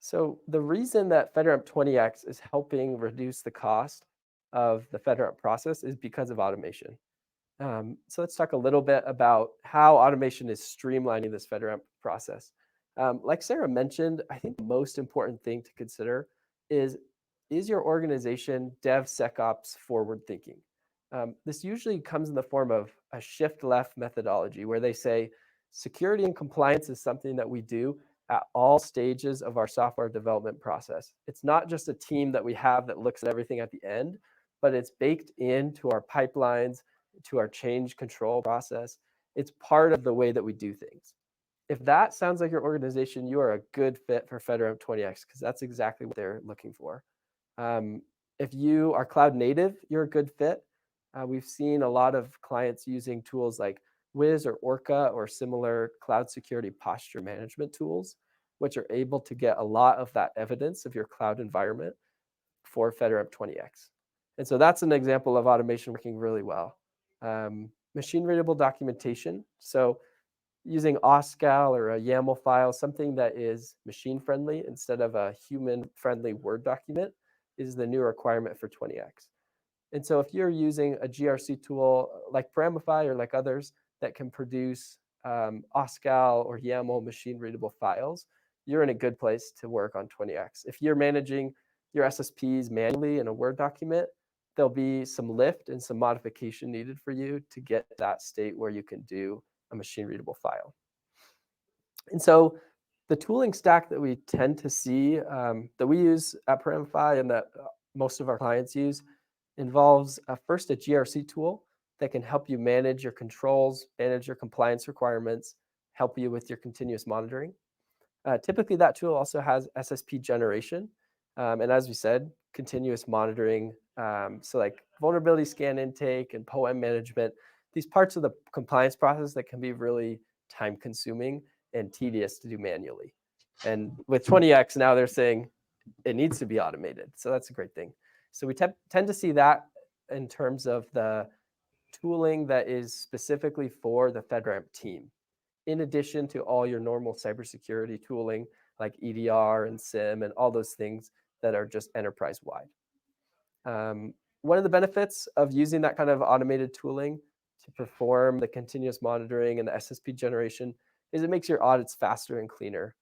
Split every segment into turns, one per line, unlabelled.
So the reason that FedRAMP 20X is helping reduce the cost of the FedRAMP process is because of automation. So let's talk a little bit about how automation is streamlining this FedRAMP process. Like Sarah mentioned, I think the most important thing to consider is your organization DevSecOps forward thinking? This usually comes in the form of a shift left methodology where they say security and compliance is something that we do at all stages of our software development process. It's not just a team that we have that looks at everything at the end, but it's baked into our pipelines, to our change control process. It's part of the way that we do things. If that sounds like your organization, you are a good fit for FedRAMP 20X because that's exactly what they're looking for. If you are cloud native, you're a good fit. We've seen a lot of clients using tools like Wiz or Orca or similar cloud security posture management tools, which are able to get a lot of that evidence of your cloud environment for FedRAMP 20X. And so that's an example of automation working really well. Machine-readable documentation. So using OSCAL or a YAML file, something that is machine-friendly instead of a human-friendly Word document is the new requirement for 20X. And so if you're using a GRC tool like Paramify or like others that can produce OSCAL or YAML machine-readable files, you're in a good place to work on 20X. If you're managing your SSPs manually in a Word document, there'll be some lift and some modification needed for you to get that state where you can do a machine-readable file. And so the tooling stack that we tend to see that we use at Paramify and that most of our clients use involves first a GRC tool that can help you manage your controls, manage your compliance requirements, help you with your continuous monitoring. Typically, that tool also has SSP generation. And as we said, continuous monitoring. So like vulnerability scan intake and POEM management, these parts of the compliance process that can be really time consuming and tedious to do manually. And with 20X now they're saying it needs to be automated. So that's a great thing. So we tend to see that in terms of the tooling that is specifically for the FedRAMP team, in addition to all your normal cybersecurity tooling like EDR and SIM and all those things that are just enterprise-wide. One of the benefits of using that kind of automated tooling to perform the continuous monitoring and the SSP generation is it makes your audits faster and cleaner.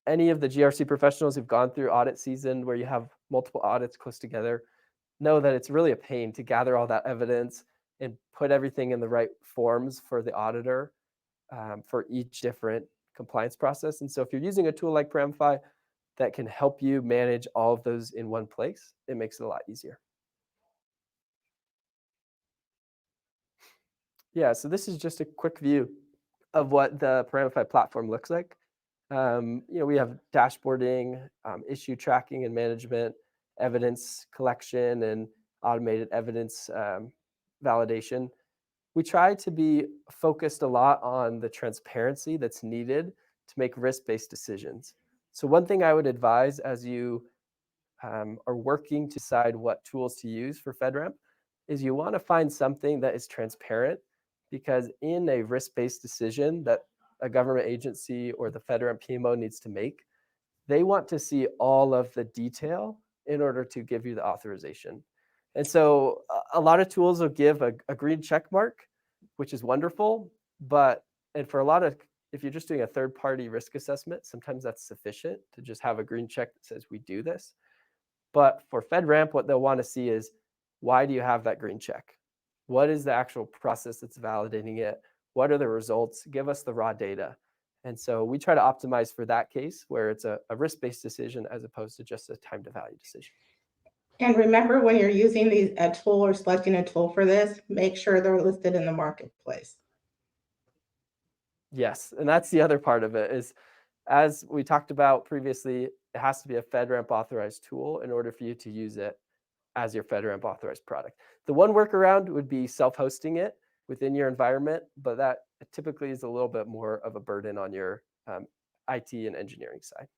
Any of the GRC professionals who've gone through audit season where you have multiple audits close together know that it's really a pain to gather all that evidence and put everything in the right forms for the auditor for each different compliance process. And so if you're using a tool like Paramify that can help you manage all of those in one place, it makes it a lot easier. Yeah, so this is just a quick view of what the Paramify platform looks like. We have dashboarding, issue tracking and management, evidence collection, and automated evidence validation. We try to be focused a lot on the transparency that's needed to make risk-based decisions. So one thing I would advise as you are working to decide what tools to use for FedRAMP is you want to find something that is transparent, because in a risk-based decision that a government agency or the FedRAMP PMO needs to make, they want to see all of the detail in order to give you the authorization. And so a lot of tools will give a green check mark, which is wonderful, and for a lot of, if you're just doing a third-party risk assessment, sometimes that's sufficient to just have a green check that says we do this. But for FedRAMP, what they'll want to see is, why do you have that green check? What is the actual process that's validating it? What are the results? Give us the raw data. And so we try to optimize for that case where it's a risk-based decision as opposed to just a time to value decision.
And remember, when you're using a tool or selecting a tool for this, make sure they're listed in the marketplace.
Yes, and that's the other part of it is, as we talked about previously, it has to be a FedRAMP-authorized tool in order for you to use it as your FedRAMP-authorized product. The one workaround would be self-hosting it within your environment, but that typically is a little bit more of a burden on your IT and engineering side.